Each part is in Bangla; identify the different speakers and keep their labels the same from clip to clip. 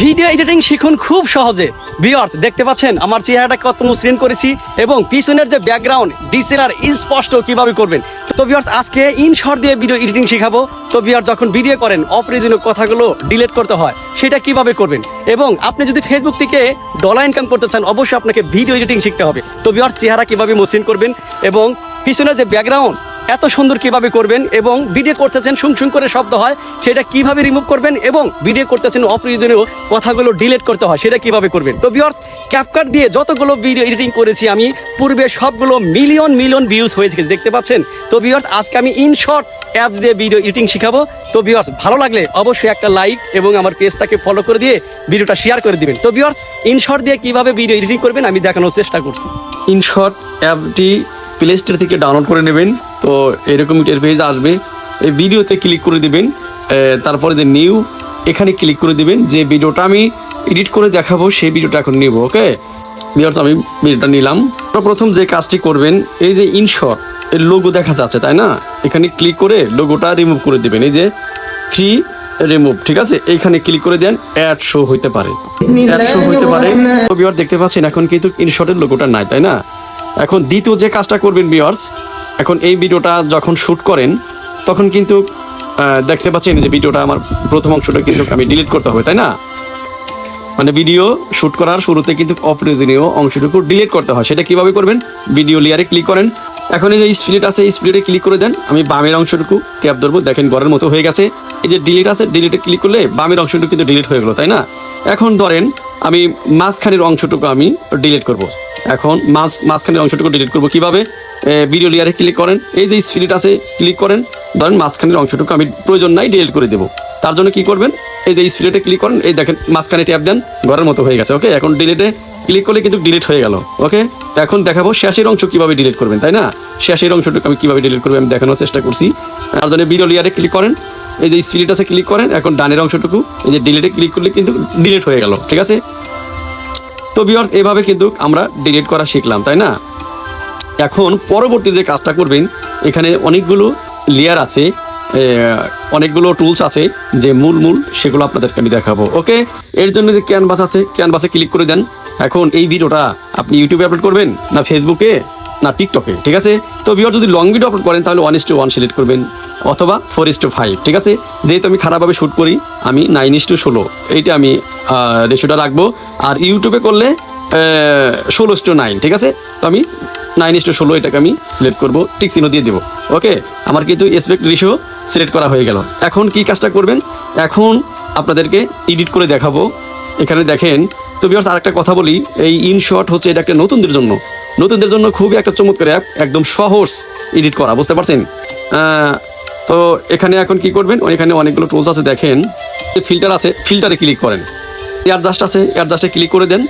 Speaker 1: ভিডিও এডিটিং শিখুন খুব সহজে। ভিউয়ার্স দেখতে পাচ্ছেন আমার চেহারাটা কত মসৃণ করেছি এবং পিছনের যে ব্যাকগ্রাউন্ড ডিসেলার স্পষ্ট কিভাবে করবেন। তো ভিউয়ার্স আজকে ইনশর্ট দিয়ে ভিডিও এডিটিং শেখাবো। তো ভিউয়ার্স যখন ভিডিও করেন অপ্রয়োজনীয় কথাগুলো ডিলিট করতে হয়, সেটা কিভাবে করবেন। এবং আপনি যদি ফেসবুক থেকে ডলার ইনকাম করতে চান অবশ্যই আপনাকে ভিডিও এডিটিং শিখতে হবে। তো ভিউয়ার্স চেহারা কিভাবে মসৃণ করবেন এবং পিছনের যে ব্যাকগ্রাউন্ড এত সুন্দর কিভাবে করবেন এবং ভিডিও করতেছেন শুং করে শব্দ হয় সেটা কিভাবে রিমুভ করবেন এবং ভিডিও করতেছেন অপ্রয়োজনীয় কথাগুলো ডিলিট করতে হয় সেটা কিভাবে করবেন। তো ভিউয়ার্স ক্যাপকাট দিয়ে যতগুলো ভিডিও এডিটিং করেছি আমি পূর্বে সবগুলো মিলিয়ন ভিউজ হয়েছে দেখতে পাচ্ছেন। তো ভিউয়ার্স আজকে আমি ইনশর্ট অ্যাপ দিয়ে ভিডিও এডিটিং শিখাবো। তো ভিউয়ার্স ভালো লাগলে অবশ্যই একটা লাইক এবং আমার পেজটাকে ফলো করে দিয়ে ভিডিওটা শেয়ার করে দিবেন। তো ভিউয়ার্স ইনশর্ট দিয়ে কিভাবে ভিডিও এডিটিং করবেন আমি দেখানোর চেষ্টা করছি।
Speaker 2: ইনশর্ট অ্যাপটি প্লে স্টোর থেকে ডাউনলোড করে নেবেন। তো এরকম ইন্টারফেস আসবে, এই ভিডিওতে ক্লিক করে দিবেন, তারপরে যে নিউ এখানে ক্লিক করে দিবেন। যে ভিডিওটা আমি এডিট করে দেখাবো সেই ভিডিওটা এখন নিব। ওকে ভিউয়ার্স আমি ভিডিওটা নিলাম। প্রথম যে কাজটি করবেন এই যে ইনশর্ট এর লোগো দেখা যাচ্ছে তাই না, এখানে ক্লিক করে লোগোটা রিমুভ করে দিবেন। এই যে ফ্রি রিমুভ, ঠিক আছে, এইখানে ক্লিক করে দেন। অ্যাড শো হইতে পারে, অ্যাড শো হইতে পারে। তো ভিউয়ার্স দেখতে পাচ্ছেন এখন কিন্তু ইনশর্টের লোগোটা নাই তাই না। এখন দ্বিতীয় যে কাজটা করবেন ভিউয়ার্স, এখন এই ভিডিওটা যখন শ্যুট করেন তখন কিন্তু দেখতে পাচ্ছেন যে ভিডিওটা আমার প্রথম অংশটা কিন্তু আমি ডিলিট করতে হবে তাই না। মানে ভিডিও শ্যুট করার শুরুতে কিন্তু অপ্রয়োজনীয় অংশটুকু ডিলিট করতে হয়। সেটা কিভাবে করবেন, ভিডিও লেয়ারে ক্লিক করেন। এখন এই যে স্প্লিট আছে এই স্প্লিটে ক্লিক করে দেন। আমি বামের অংশটুকু ট্যাপ ধরবো, দেখেন ঘরের মতো হয়ে গেছে। এই যে ডিলিট আছে ডিলিটে ক্লিক করলে বামের অংশটুকু কিন্তু ডিলিট হয়ে গেলো তাই না। এখন ধরেন আমি মাঝখানের অংশটুকু আমি ডিলিট করব। এখন মাঝখানের অংশটুকু ডিলিট করবো কিভাবে, ভিডিও লেয়ারে ক্লিক করেন, এই যে স্প্লিট আছে ক্লিক করেন। ধরেন মাঝখানের অংশটুকু আমি প্রয়োজন নাই ডিলিট করে দেবো। তার জন্য কি করবেন, এই যে স্প্লিটে ক্লিক করেন, এই দেখেন মাঝখানে ট্যাপ দেন, ঘরের মতো হয়ে গেছে। ওকে এখন ডিলিটে ক্লিক করলে কিন্তু ডিলিট হয়ে গেল। ওকে এখন দেখাবো শেষের অংশ কিভাবে ডিলিট করবেন তাই না। শেষের অংশটুকু আমি কিভাবে ডিলিট করবো আমি দেখানোর চেষ্টা করছি। তার জন্য ভিডিও লেয়ারে ক্লিক করেন, এই যে স্প্লিট আছে ক্লিক করেন। এখন ডানের অংশটুকু এই যে ডিলিটে ক্লিক করলে কিন্তু ডিলিট হয়ে গেল, ঠিক আছে। তো ভিউয়ার্স এভাবে কিন্তু আমরা ডিলিট করা শিখলাম তাই না। এখন পরবর্তী যে কাজটা করবেন, এখানে অনেকগুলো লেয়ার আছে, অনেকগুলো টুলস আছে যে মূল সেগুলো আপনাদেরকে আমি দেখাবো। ওকে এর জন্য যে ক্যানভাস আছে ক্যানভাসে ক্লিক করে দেন। এখন এই ভিডিওটা আপনি ইউটিউবে আপলোড করবেন না ফেসবুকে না টিকটকে, ঠিক আছে। তো ভিউয়ার্স যদি লং ভিডিও আপলোড করেন তাহলে 1:1 সিলেক্ট করবেন অথবা 4:5, ঠিক আছে। যেহেতু আমি খারাপভাবে শ্যুট করি আমি 9:16 এইটা আমি রেশিওটা রাখবো। আর ইউটিউবে করলে 16:9, ঠিক আছে। তো আমি 9:16 এটাকে আমি সিলেক্ট করবো, টিক চিহ্ন দিয়ে দেবো। ওকে আমার কিন্তু এসপেক্ট রেশিও সিলেক্ট করা হয়ে গেল। এখন কি কাজটা করবেন, এখন আপনাদেরকে এডিট করে দেখাবো। এখানে দেখেন। তো ভিউয়ার্স আরেকটা কথা বলি, এই ইনশর্ট হচ্ছে এটা একটা নতুনদের জন্য খুবই একটা চমৎকার অ্যাপ, একদম সহজ এডিট করা, বুঝতে পারছেন। তো এখানে এখন কি করবেন, এখানে অনেকগুলো টুলস আছে দেখেন, ফিল্টার আছে, ফিল্টারে ক্লিক করেন। এয়ারজাস্ট আছে, এয়ারজাস্টে ক্লিক করে দেন।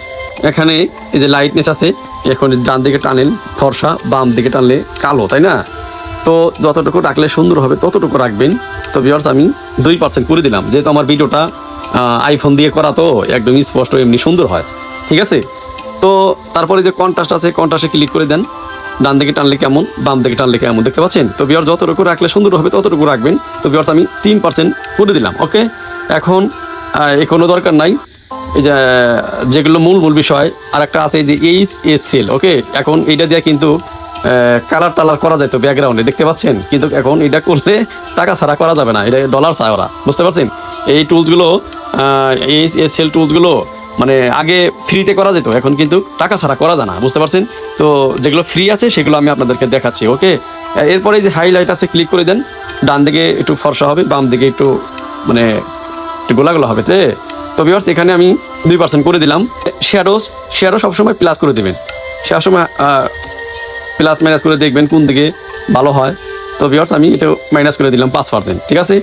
Speaker 2: এখানে এই যে লাইটনেস আছে, এখন ডান দিকে টানেন ফর্সা, বাম দিকে টানলে কালো তাই না। তো যতটুকু রাখলে সুন্দর হবে ততটুকু রাখবেন। তো ভিউয়ার্স আমি 2% করে দিলাম, যেহেতু আমার ভিডিওটা আইফোন দিয়ে করা তো একদম স্পষ্ট এমনি সুন্দর হয়, ঠিক আছে। তো তারপরে যে কন্ট্রাস্ট আছে কন্ট্রাস্টে ক্লিক করে দেন। ডান দিকে টানলে কেমন, বাম দিকে টানলে কেমন, দেখতে পাচ্ছেন। তো ভিউয়ার্স যতটুকু রাখলে সুন্দর হবে ততটুকু রাখবেন। তো ভিউয়ার্স আমি 3% করে দিলাম। ওকে এখন কোনো দরকার নাই, এই যে যেগুলো মূল বিষয় আর একটা আছে যে HSL। ওকে এখন এইটা দিয়ে কিন্তু কালার টালার করা যায় তো ব্যাকগ্রাউন্ডে, দেখতে পাচ্ছেন। কিন্তু এখন এটা করলে টাকা ছাড়া করা যাবে না, এটা ডলার চায় ওরা, বুঝতে পারছেন। এই টুলসগুলো HSL টুলসগুলো মানে আগে ফ্রিতে করা যেত, এখন কিন্তু টাকা ছাড়া করা যায় না, বুঝতে পারছেন। তো যেগুলো ফ্রি আছে সেগুলো আমি আপনাদেরকে দেখাচ্ছি। ওকে এরপরে যে হাইলাইট আছে ক্লিক করে দেন। ডান দিকে একটু ফর্সা হবে, বাম দিকে একটু মানে একটু গোলা হবে। তো ভিউয়ার্স এখানে আমি 2% করে দিলাম। শ্যাডো সবসময় প্লাস করে দেবেন, সবসময় প্লাস মাইনাস করে দেখবেন কোন দিকে ভালো হয়। তো ভিউয়ার্স আমি এটা মাইনাস করে দিলাম 5%, ঠিক আছে।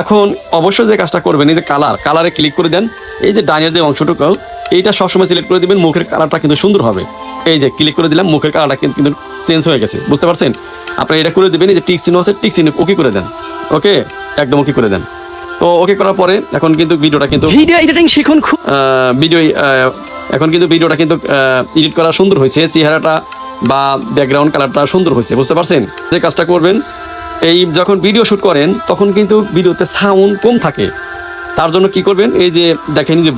Speaker 2: এখন অবশ্যই যে কাজটা করবেন, এই যে কালারে ক্লিক করে দেন। এই যে ডাইনের যে অংশটুকু এইটা সবসময় সিলেক্ট করে দেবেন, মুখের কালারটা কিন্তু সুন্দর হবে। এই যে ক্লিক করে দিলাম, মুখের কালারটা কিন্তু চেঞ্জ হয়ে গেছে, বুঝতে পারছেন। আপনারা এটা করে দেবেন, এই যে টিক চিহ্ন আছে টিক চিহ্ন ওকে করে দেন। ওকে একদম ওকে করে দেন। তো ওকে করার পরে এখন কিন্তু ভিডিওটা কিন্তু
Speaker 1: ভিডিও এডিটিং শিখুন
Speaker 2: এখন কিন্তু ভিডিওটা কিন্তু এডিট করা সুন্দর হয়েছে, চেহারাটা বা ব্যাকগ্রাউন্ড কালারটা সুন্দর হয়েছে, বুঝতে পারছেন। যে কাজটা করবেন, এই যখন ভিডিও শ্যুট করেন তখন কিন্তু ভিডিওতে সাউন্ড কম থাকে, তার জন্য কি করবেন, এই যে দেখেন যে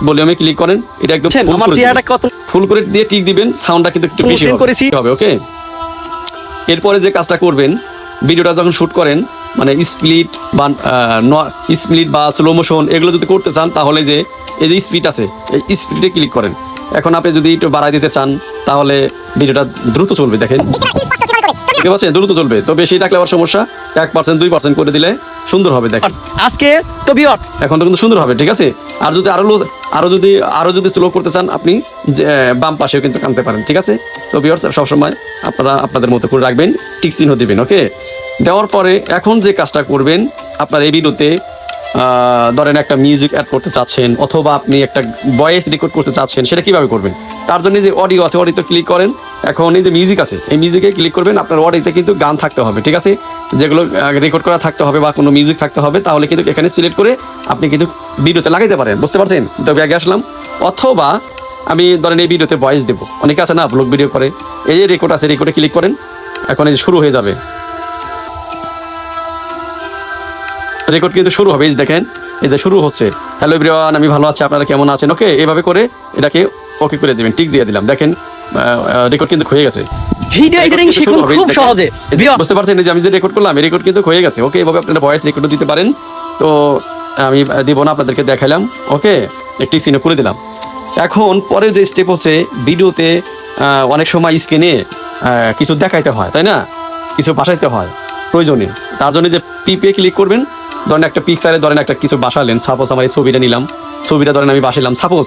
Speaker 2: ভলিউমে ক্লিক করেন, এটা একদম
Speaker 1: আমার চেহারাটা কত
Speaker 2: ফুল করে দিয়ে টিক দিবেন, সাউন্ডটা কিন্তু একটু বেশি
Speaker 1: করেছি
Speaker 2: হবে। ওকে, এরপরে যে কাজটা করবেন, ভিডিওটা যখন শুট করেন মানে স্প্লিট বা স্লো মোশন এগুলো যদি করতে চান, তাহলে যে এই যে স্পিড আছে এই স্পিডে ক্লিক করেন। এখন আপনি যদি একটু বাড়াই দিতে চান তাহলে ভিডিওটা দ্রুত চলবে, দেখেন ঠিক আছে, দ্রুত চলবে। তো বেশি রাখলে আবার সমস্যা, 1% 2% করে দিলে সুন্দর হবে। দেখেন
Speaker 1: আজকে তো ভিউয়ার্স
Speaker 2: এখন তো কিন্তু সুন্দর হবে, ঠিক আছে। আর যদি আরো যদি স্লো করতে চান, আপনি বাম পাশেও কিন্তু আনতে পারেন, ঠিক আছে। তো ভিউয়ার্স সবসময় আপনারা আপনাদের মতো করে রাখবেন, টিক চিহ্ন দিবেন। ওকে, দেওয়ার পরে এখন যে কাজটা করবেন, আপনার এই ভিডিওতে ধরেন একটা মিউজিক অ্যাড করতে চাচ্ছেন, অথবা আপনি একটা ভয়েস রেকর্ড করতে চাচ্ছেন, সেটা কিভাবে করবেন? তার জন্য যে অডিও আছে, অডিওতে ক্লিক করেন। এখন এই যে মিউজিক আছে, এই মিউজিকে ক্লিক করবেন। আপনার অডিওতে কিন্তু গান থাকতে হবে, ঠিক আছে, যেগুলো রেকর্ড করা থাকতে হবে বা কোনো মিউজিক থাকতে হবে, তাহলে কিন্তু এখানে সিলেক্ট করে আপনি কিন্তু ভিডিওতে লাগাইতে পারেন, বুঝতে পারছেন? তো ব্যাগে আসলাম। অথবা আমি ধরেন এই ভিডিওতে ভয়েস দেবো, অনেকে আছে না ব্লগ ভিডিও করে, এই যে রেকর্ড আছে, রেকর্ডে ক্লিক করেন। এখন এই যে শুরু হয়ে যাবে, রেকর্ড কিন্তু শুরু হবে। এই দেখেন, এই যে শুরু হচ্ছে। হ্যালো এভরিওয়ান, আমি ভালো আছি, আপনারা কেমন আছেন? ওকে, এভাবে করে এটাকে ওকে করে দিবেন, টিক দিয়ে দিলাম। দেখেন রেকর্ড কিন্তু হয়ে গেছে।
Speaker 1: ভিডিও এডিটিং শিখুন খুব সহজে,
Speaker 2: বুঝতে পারছেন? যে আমি যে রেকর্ড করলাম, এই রেকর্ড কিন্তু হয়ে গেছে। ওকে, এভাবে আপনারা ভয়েস রেকর্ডও দিতে পারেন। তো আমি দিব না, আপনাদেরকে দেখাইলাম। ওকে, একটি সিনে করে দিলাম। এখন পরের যে স্টেপ হচ্ছে, ভিডিওতে অনেক সময় স্ক্রিনে কিছু দেখাইতে হয়, তাই না? কিছু বাসাইতে হয় প্রয়োজনে। তার জন্য যে পিপে ক্লিক করবেন, ধরেন একটা পিকচারে ধরেন একটা কিছু বাসালেন, সাপোজ আমার এই ছবিটা নিলাম, ছবিটা ধরেন আমি বাসাইলাম, সাপোজ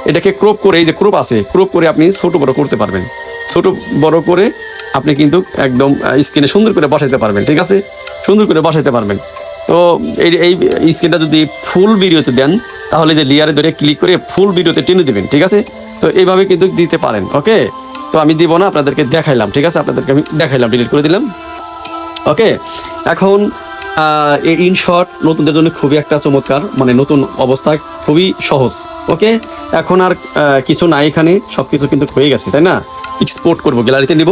Speaker 2: এটাকে ক্রপ করে, এই যে ক্রপ আছে, ক্রপ করে আপনি ছোট বড় করতে পারবেন। ছোট বড় করে আপনি কিন্তু একদম স্ক্রিনে সুন্দর করে বসাইতে পারবেন, ঠিক আছে, সুন্দর করে বসাইতে পারবেন। তো এই স্ক্রিনটা যদি ফুল ভিডিওতে দেন, তাহলে যে লেয়ারে ধরে ক্লিক করে ফুল ভিডিওতে টেনে দিবেন, ঠিক আছে। তো এইভাবে কিন্তু দিতে পারেন। ওকে, তো আমি দিব না, আপনাদেরকে দেখাইলাম, ঠিক আছে, আপনাদেরকে আমি দেখাইলাম, ডিলিট করে দিলাম। ওকে, এখন এই ইনশট নতুনদের জন্য খুবই একটা চমৎকার, মানে নতুন অবস্থায় খুবই সহজ। ওকে, এখন আর কিছু নাই, এখানে সব কিছু কিন্তু হয়ে গেছে, তাই না? এক্সপোর্ট করবো, গ্যালারিতে নিব।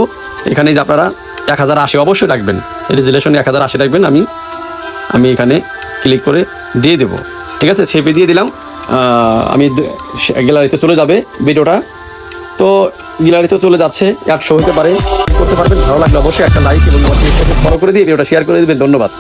Speaker 2: এখানে যে আপনারা 1080 অবশ্যই রাখবেন, রেজুলেশন 1080 রাখবেন। আমি এখানে ক্লিক করে দিয়ে দেব, ঠিক আছে, সেভে দিয়ে দিলাম। আমি গ্যালারিতে চলে যাবে ভিডিওটা। তো গ্যালারিতে চলে যাচ্ছে, অ্যাড শো হতে পারে, করতে পারবেন। ভালো লাগলে অবশ্যই একটা লাইক এবং ফলো করে দিয়ে ভিডিওটা শেয়ার করে দেবেন। ধন্যবাদ।